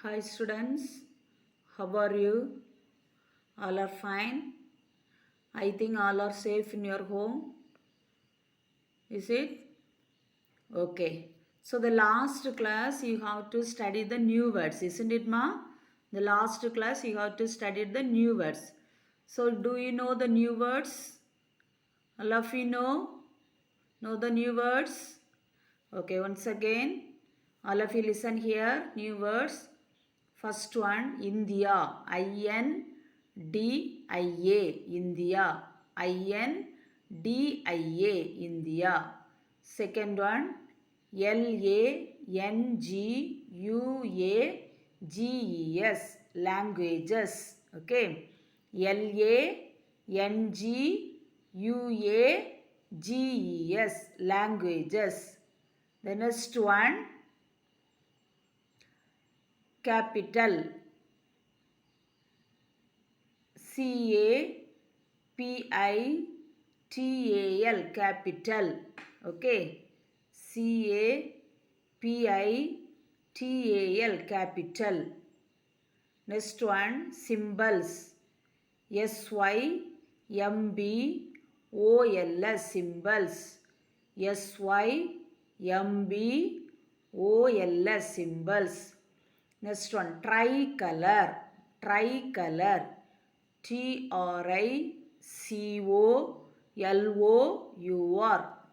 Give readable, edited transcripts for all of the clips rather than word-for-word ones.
Hi students, how are you? All are fine. I think all are safe in your home. Is it? Okay. So the last class you have to study the new words, isn't it, ma? The last class you have to study the new words. So do you know the new words? All of you know? Know the new words? Okay, once again, all of you listen here. New words. First one, India. I-N-D-I-A. India. I-N-D-I-A. India. Second one, Languages. Languages. Okay. Languages. Languages. The next one, capital. CAPITAL. Capital. Okay. CAPITAL. Capital. Next one, symbols. SYMBOLS. Symbols. SYMBOLS. Symbols. Next one, tricolor. Tricolor. TRICOLOUR.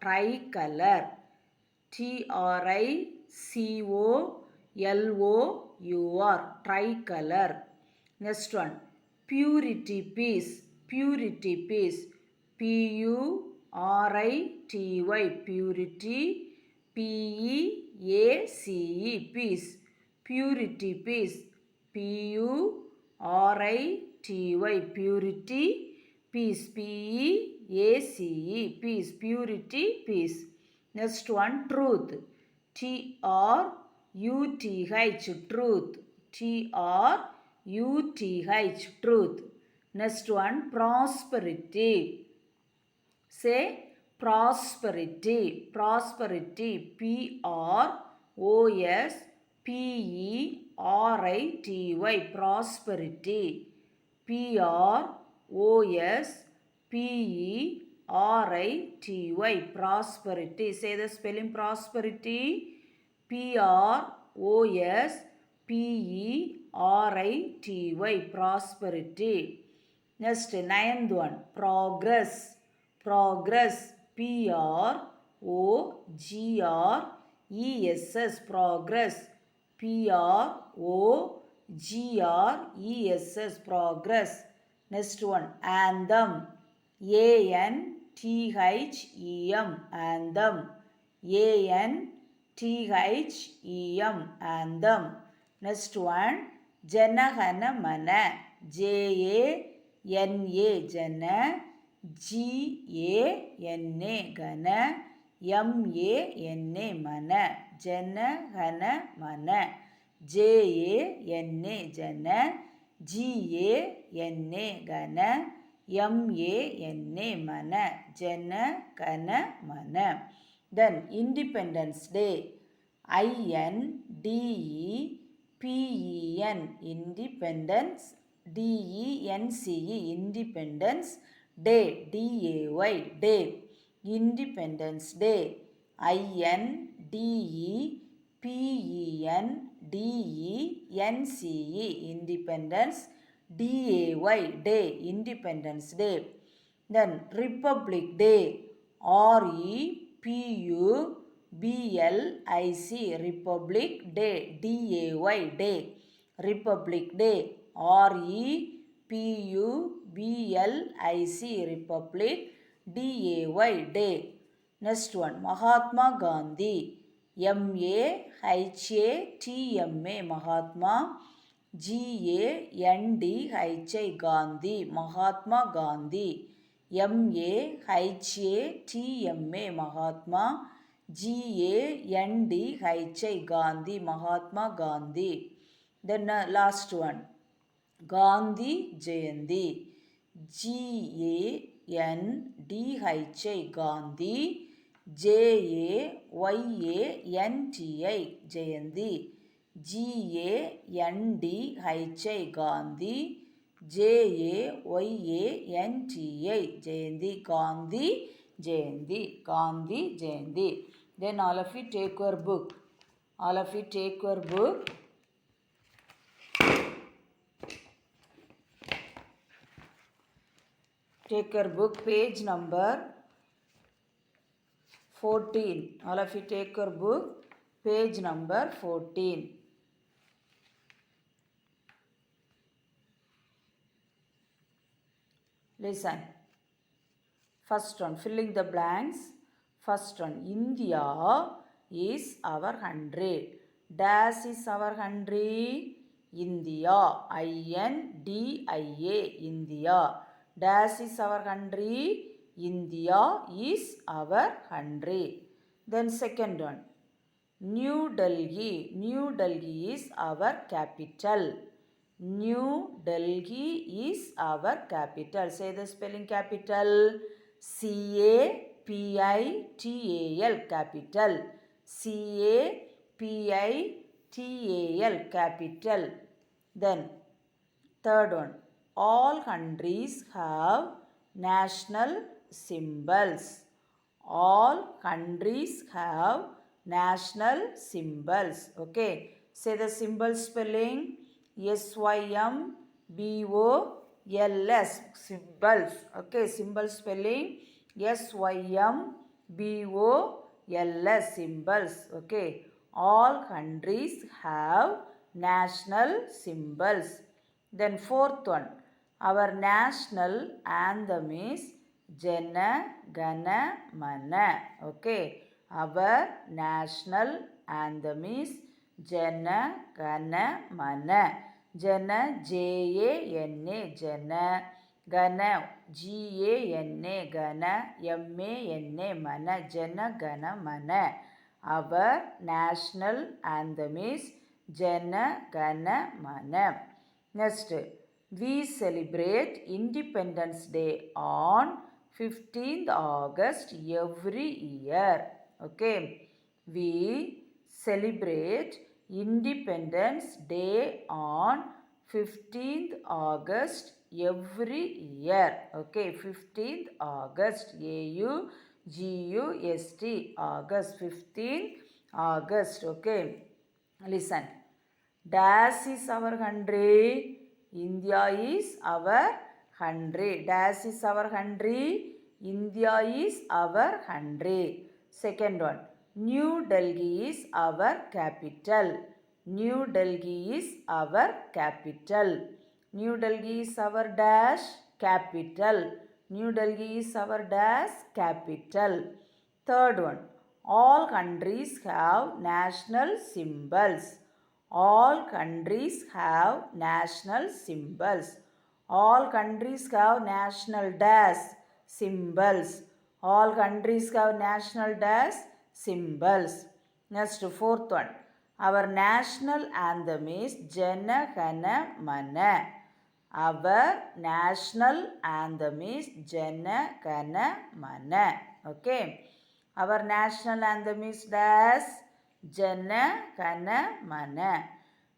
Tricolor. TRICOLOUR. Tricolor. Next one, purity peace. Purity peace. PURITY. Purity. PEACE. Peace. Purity peace. PURITY. Purity. Peace. PEACE. Peace. Purity peace. Next one, truth. TRUTH. Truth. TRUTH. Truth. Next one, prosperity. Say prosperity. Prosperity. PROSPERITY. Prosperity. PROSPERITY. Prosperity. Say the spelling prosperity. PROSPERITY. Prosperity. Next, ninth one, progress. Progress. PROGRESS. Progress. PROGRESS. Progress. Next one, anthem. ANTHEM. Anthem. ANTHEM. Anthem. Next one, Janagana Mana. JANA. Jana. GANA. Gana. MANA. Mana. Janagana Mana. JANA. Jana. GANA. Gana. MANA. Mana. Jana Gana Mana. Then Independence Day. INDEPEN. Independence. DENCE. Independence Day. DAY. Day. Independence Day. INDEPENDENCE. Independence. DAY. Day. Independence Day. Then Republic Day. REPUBLIC. Republic Day. DAY. Day. Republic Day. REPUBLIC. Republic. DAY. Day. Next one, Mahatma Gandhi. MAHATMA. Mahatma. GANDHI. Gandhi. Mahatma Gandhi. MAHATMA. Mahatma. GANDHI. Gandhi. Mahatma Gandhi. Then last one, Gandhi Jayanti. GANDHI. Gandhi. JAYANTI. Jayanti. G-A-N-D-H-I, Gandhi. J-A-Y-A-N-T-I, Jayanti, Gandhi Jayanti, Gandhi Jayanti. Then all of you take your book. All of you take your book. Take your book, page number 14. All of you take your book, page number 14. Listen. First one, filling the blanks. First one, India is our country. Dash is our country. India. I-N-D-I-A. India. Dash is our country. India is our country. Then second one, New Delhi. New Delhi is our capital. New Delhi is our capital. Say the spelling capital. C-A-P-I-T-A-L, capital. C-A-P-I-T-A-L, capital. Then third one, all countries have national symbols. All countries have national symbols. Okay. Say the symbol spelling. S-Y-M-B-O-L-S. Symbols. Okay. Symbol spelling. S-Y-M-B-O-L-S. Symbols. Okay. All countries have national symbols. Then fourth one. Our national anthem is Jana Gana Mana. Okay. Our national anthem is Jana Gana Mana. Jana, J-A-N-A, Jana. Gana, G-A-N-A, Gana. M-A-N-A, Mana. Jana Gana Mana. Our national anthem is Jana Gana Mana. Next, we celebrate Independence Day on 15th August every year. Okay. We celebrate Independence Day on 15th August every year. Okay. 15th August. A-U-G-U-S-T. August. 15th August. Okay. Listen. Dash is our country. India is our country. Dash is our country. India is our country. Second one, New Delhi is our capital. New Delhi is our capital. New Delhi is our dash capital. New Delhi is our dash capital. Third one, all countries have national symbols. All countries have national symbols. All countries have national dash symbols. All countries have national dash symbols. Next, fourth one. Our national anthem is Jana Gana Mana. Our national anthem is Jana Gana Mana. Okay. Our national anthem is dash Jana Gana Mana.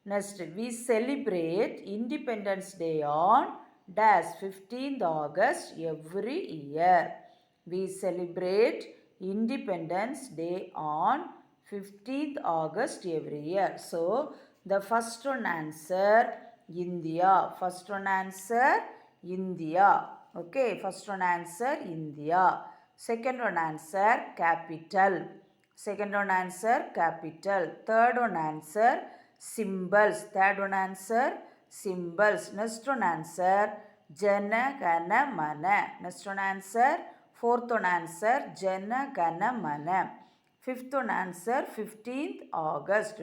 Next, we celebrate Independence Day on dash 15th August every year. We celebrate Independence Day on 15th August every year. So, the first one answer India. First one answer India. Okay, first one answer India. Second one answer capital. Second one answer capital. Third one answer symbols. Third one answer symbols. Next one answer Jana Gana Mana. Next one answer. Fourth one answer Jana Gana Mana. Fifth one answer 15th August.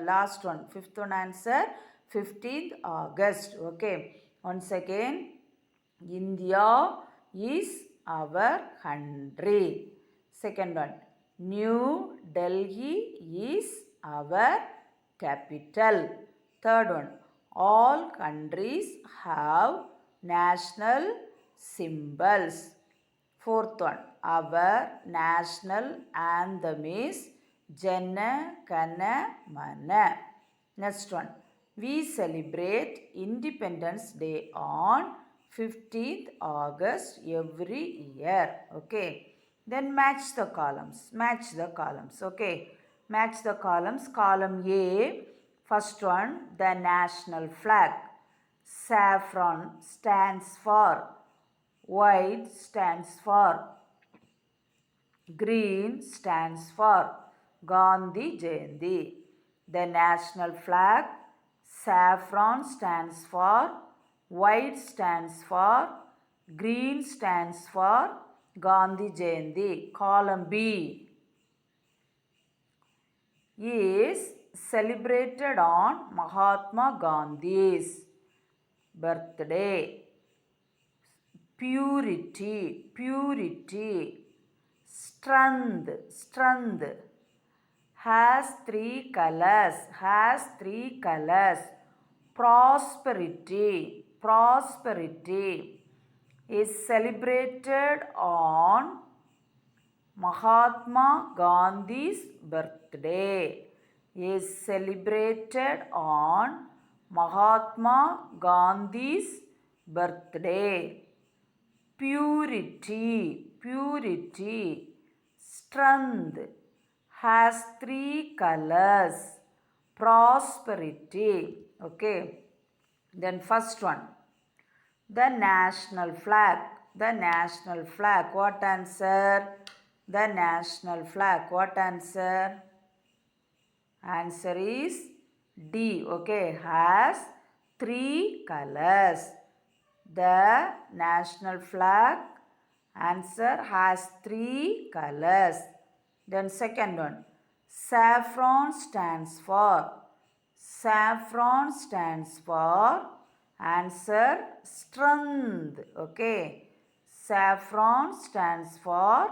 Last one. Fifth one answer 15th August. Okay. Once again, India is our country. Second one, New Delhi is our capital. Third one, all countries have national symbols. Fourth one, our national anthem is Jana Gana Mana. Next one. We celebrate Independence Day on 15th August every year. Okay. Then match the columns. Match the columns. Okay. Match the columns. Column A. First one. The national flag. Saffron stands for. White stands for. Green stands for Gandhi Jayanti. The national flag, saffron stands for, white stands for, green stands for Gandhi Jayanti. Column B is celebrated on Mahatma Gandhi's birthday. Purity, purity. Strength, strength. Has three colors, has three colors. Prosperity, prosperity is celebrated on Mahatma Gandhi's birthday. Is celebrated on Mahatma Gandhi's birthday. Purity, purity. Strength has three colors. Prosperity. Okay. Then first one. The national flag. The national flag. What answer? The national flag. What answer? Answer is D. Okay. Has three colors. The national flag answer has three colors. Then second one. Saffron stands for. Saffron stands for. Answer strength. Okay. Saffron stands for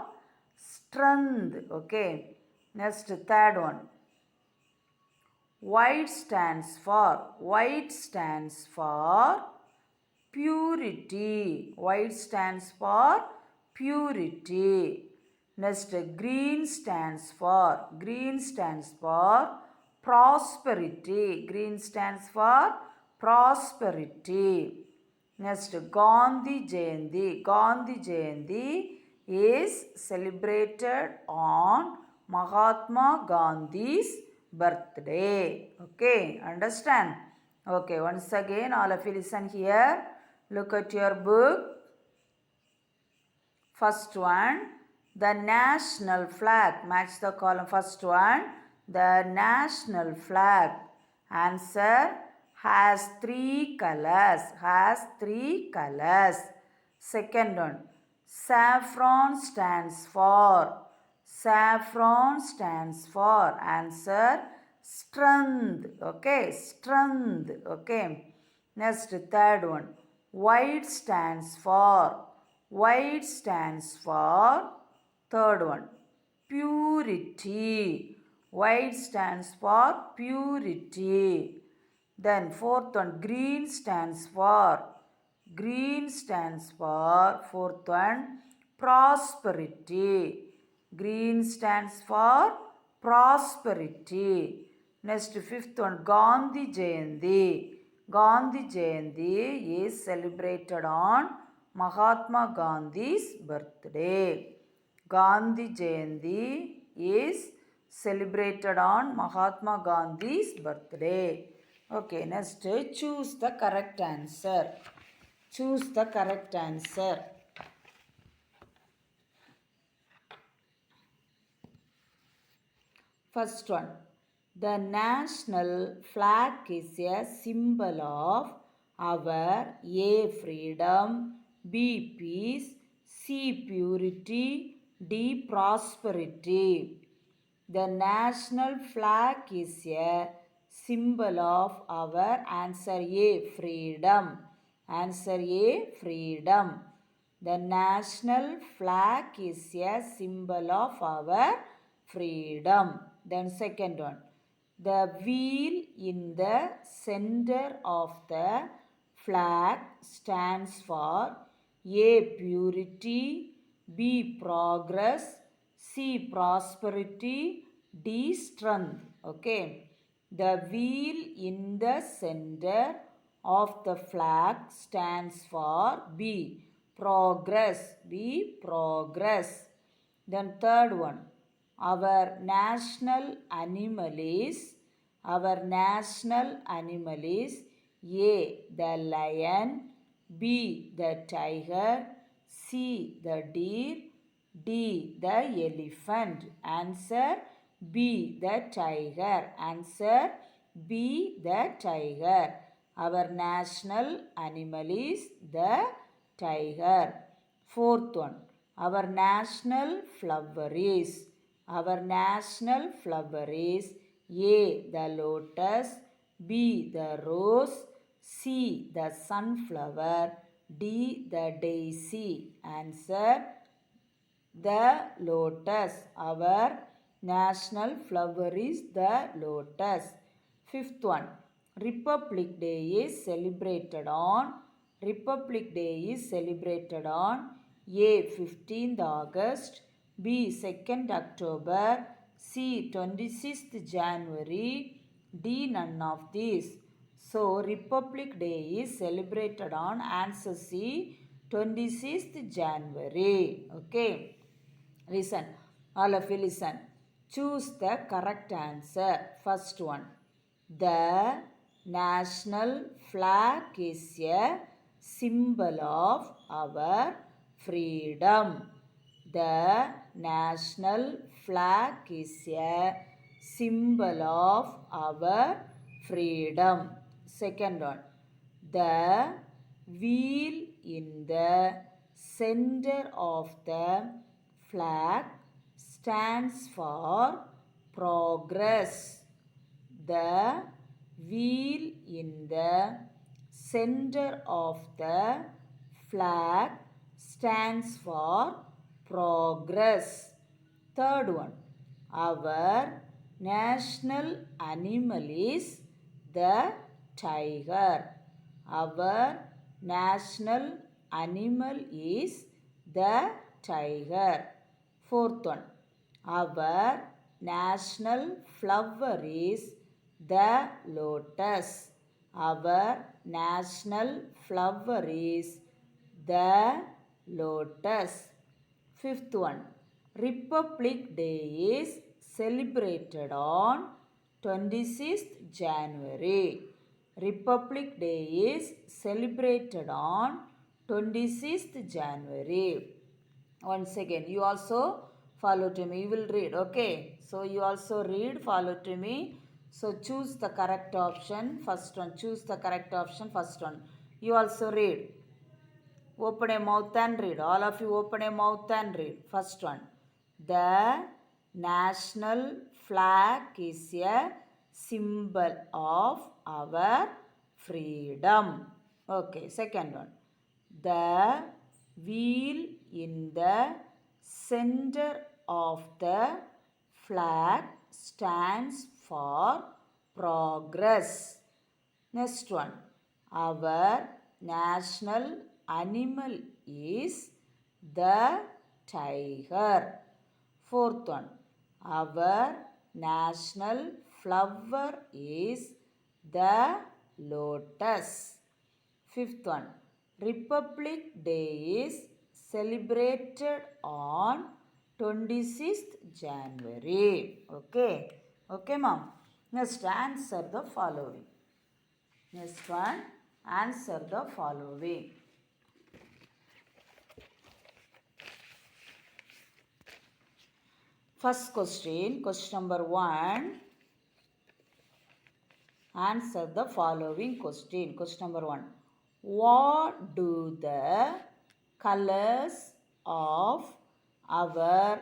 strength. Okay. Next third one. White stands for. White stands for purity. White stands for purity. Next, green stands for. Green stands for prosperity. Green stands for prosperity. Next, Gandhi Jayanti. Gandhi Jayanti is celebrated on Mahatma Gandhi's birthday. Okay, understand? Okay, once again, all of you listen here. Look at your book. First one, the national flag. Match the column. First one, the national flag. Answer has three colors. Has three colors. Second one, saffron stands for. Saffron stands for. Answer strength. Okay, strength. Okay. Next, third one. White stands for. White stands for. Third one. Purity. White stands for purity. Then fourth one. Green stands for. Green stands for. Fourth one. Prosperity. Green stands for prosperity. Next, fifth one, Gandhi Jayanti. Gandhi Jayanti is celebrated on Mahatma Gandhi's birthday. Gandhi Jayanti is celebrated on Mahatma Gandhi's birthday. Okay, next, choose the correct answer. Choose the correct answer. First one, the national flag is a symbol of our A. Freedom, B. Peace, C. Purity, D. Prosperity. The national flag is a symbol of our answer A. Freedom. Answer A. Freedom. The national flag is a symbol of our freedom. Then second one. The wheel in the center of the flag stands for A. Purity, B. Progress, C. Prosperity, D. Strength. Okay. The wheel in the center of the flag stands for B. Progress. B. Progress. Then third one. Our national animal is A. The lion, B. The tiger, C. The deer, D. The elephant. Answer B. The tiger. Answer B. The tiger. Our national animal is the tiger. Fourth one. Our national flower is A. The lotus, B. The rose, C. The sunflower, D. The daisy. Answer the lotus. Our national flower is the lotus. Fifth one. Republic Day is celebrated on A. 15th August, B. 2nd October, C. 26th January, D. None of these. So, Republic Day is celebrated on answer C. 26th January. Okay. Listen. All of you listen. Choose the correct answer. First one. The national flag is a symbol of our freedom. The national flag is a symbol of our freedom. Second one. The wheel in the center of the flag stands for progress. The wheel in the center of the flag stands for progress. Third one. Our national animal is the tiger. Our national animal is the tiger. Fourth one. Our national flower is the lotus. Our national flower is the lotus. Fifth one. Republic Day is celebrated on 26th January. Republic Day is celebrated on 26th January. Once again, you also follow to me. You will read, okay? So, you also read, follow to me. So, choose the correct option. First one, choose the correct option. First one. You also read. Open a mouth and read. All of you open a mouth and read. First one. The national flag is a symbol of our freedom. Okay, second one. The wheel in the center of the flag stands for progress. Next one. Our national animal is the tiger. Fourth one. Our national flower is the lotus. Fifth one. Republic Day is celebrated on 26th January. Okay. Okay, mom. Next, answer the following. Next one, answer the following. First question number 1. Answer the following question. Question number 1. What do the colors of our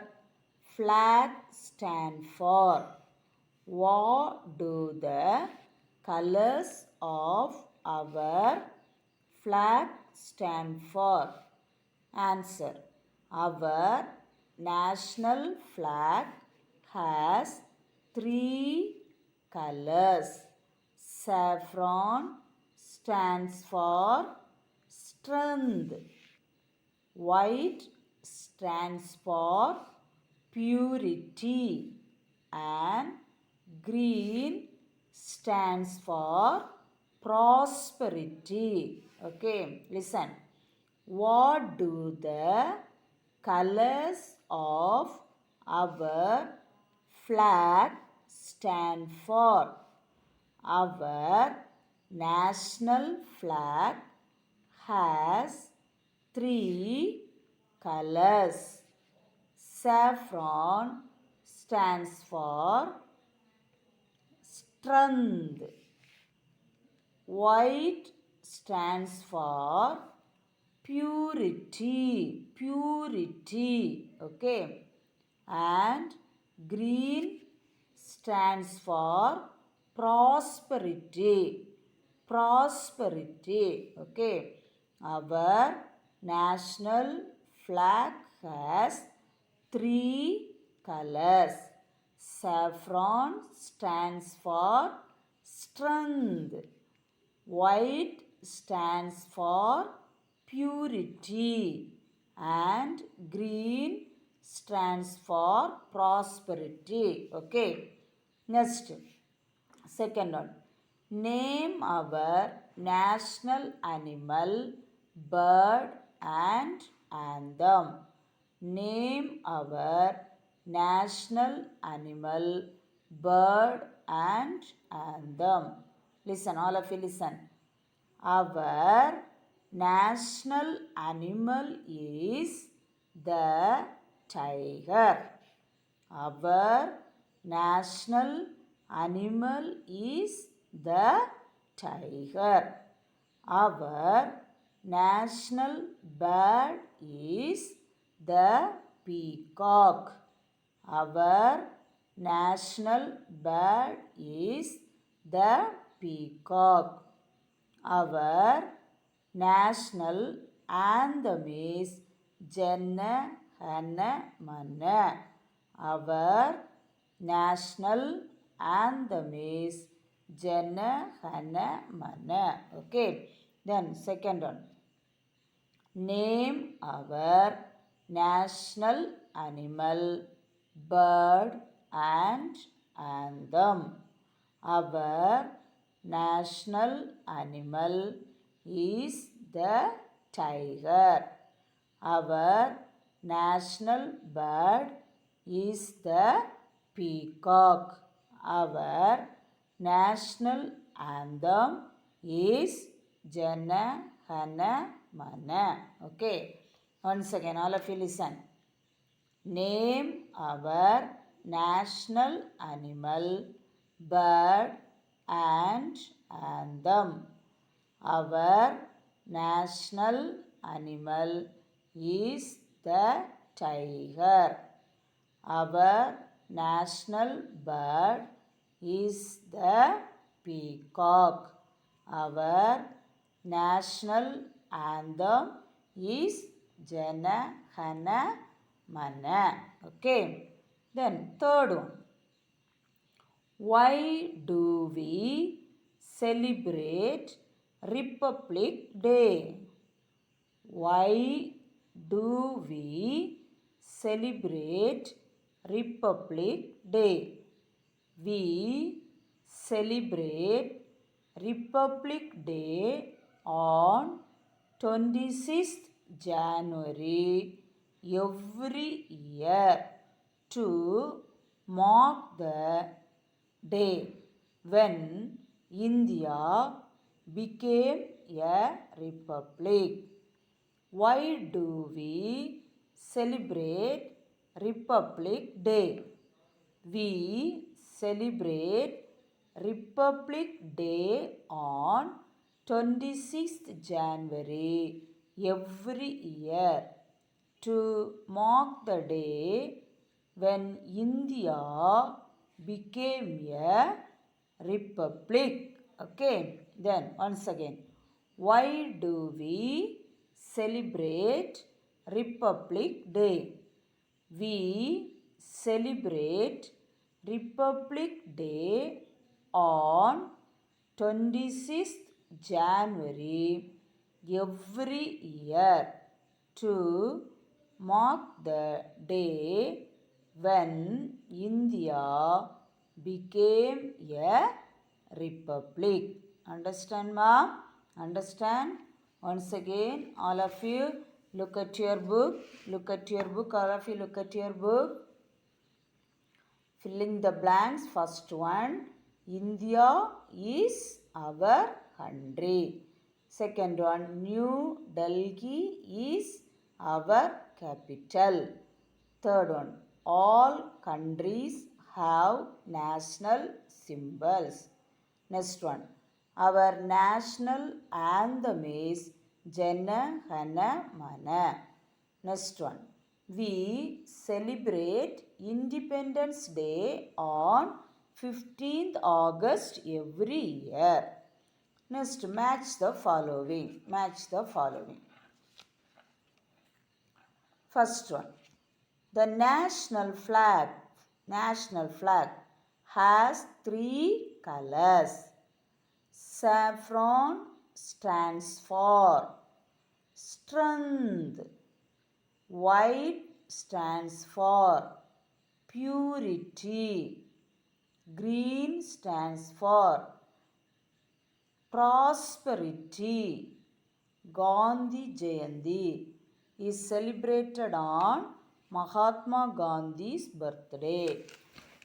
flag stand for? What do the colors of our flag stand for? Answer. Our national flag has 3 colors. Saffron stands for strength. White stands for purity. And green stands for prosperity. Okay, listen. What do the colors of our flag stand for? Our national flag has three colors. Saffron stands for strength. White stands for purity. Okay. And green stands for prosperity. Okay. Our national flag has three colors. Saffron stands for strength. White stands for purity. And green stands for prosperity. Okay. Next. Second one. Name our national animal, bird and anthem. Name our national animal, bird and anthem. Listen, all of you listen. Our national animal is the tiger. Our national animal is the tiger. Our national bird is the peacock. Our national bird is the peacock. Our national anthem is Jana Hana Mana. Our national anthem is Jana Hana Mana. Okay. Then second one. Name our national animal, bird and anthem. Our national animal is the tiger. Our national bird is the peacock. Our national anthem is Jana Hana Mana. Okay. Once again, all of you listen. Name our national animal, bird and anthem. Our national animal is the tiger. Our national bird is the peacock. Our national anthem is Jana Hana Mana. Okay. Then third one. Why do we celebrate Republic Day? Why do we celebrate Republic Day? We celebrate Republic Day on 26th January every year to mark the day when India became a republic. Why do we celebrate Republic Day? We celebrate Republic Day on 26th January every year to mark the day when India became a republic. Okay. Then once again. Why do we celebrate Republic Day? We celebrate Republic Day on 26th January every year to mark the day when India became a republic. Understand, ma'am? Understand? Once again, all of you look at your book. Look at your book. All of you look at your book. Filling the blanks. First one, India is our country. Second one, New Delhi is our capital. Third one, all countries have national symbols. Next one, our national anthem is Jana Gana Mana. Next one, we celebrate Independence Day on 15th August every year. Next, match the following. Match the following. First one, the national flag has three colors. Saffron stands for strength. White stands for purity. Green stands for prosperity. Gandhi Jayanti is celebrated on Mahatma Gandhi's birthday.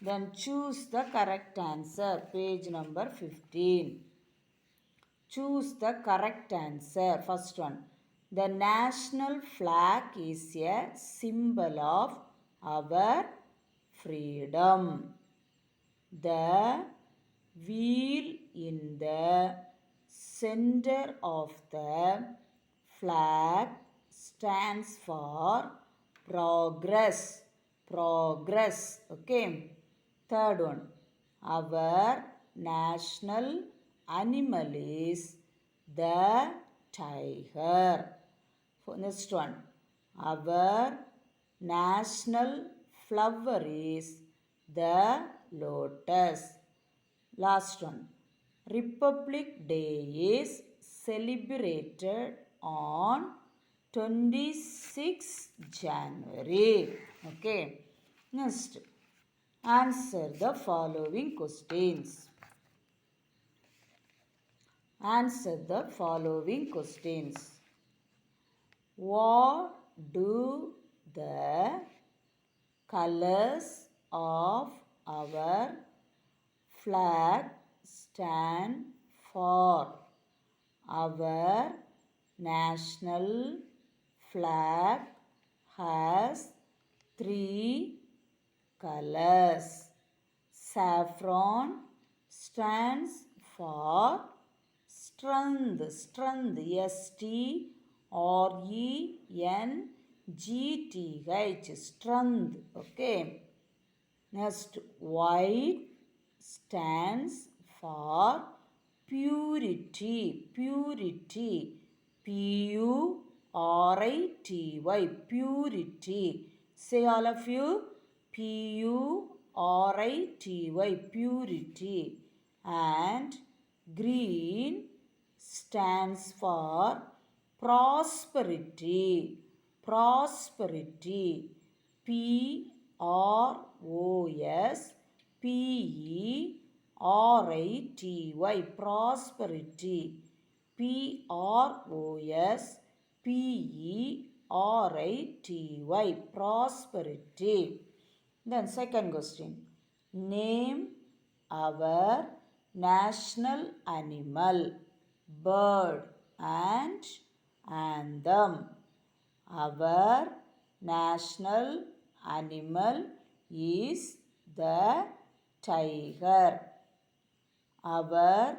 Then choose the correct answer. Page number 15. Choose the correct answer. First one. The national flag is a symbol of our freedom. The wheel in the center of the flag stands for progress. Progress. Okay. Third one. Our national animal is the tiger. Next one. Our national flower is the lotus. Last one. Republic Day is celebrated on 26 January. Okay. Next. Answer the following questions. Answer the following questions. What do the colors of our flag stand for? Our national flag has three colors. Saffron stands for strength. Strength. STRENGTH. Strength. Okay. Next, white stands for purity. Purity. PURITY. Purity. Say all of you. PURITY. Purity. And green stands for prosperity. Prosperity. PROSPERITY. Prosperity. PROSPERITY. Prosperity. Then second question. Name our national animal, bird and anthem. Our national animal is the tiger. Our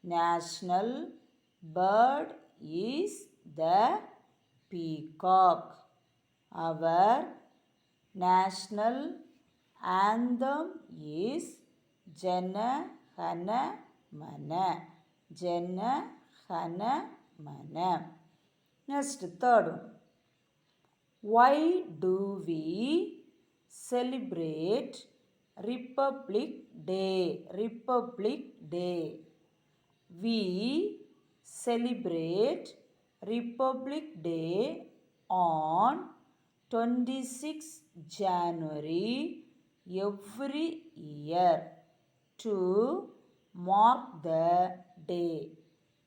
national bird is the peacock. Our national anthem is Jana Gana Mana. Jana Gana Mana. Next, third one. Why do we celebrate Republic Day? Republic Day. We celebrate Republic Day on 26 January every year to mark the day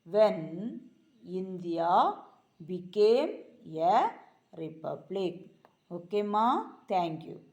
when India became a republic. Okay, ma? Thank you.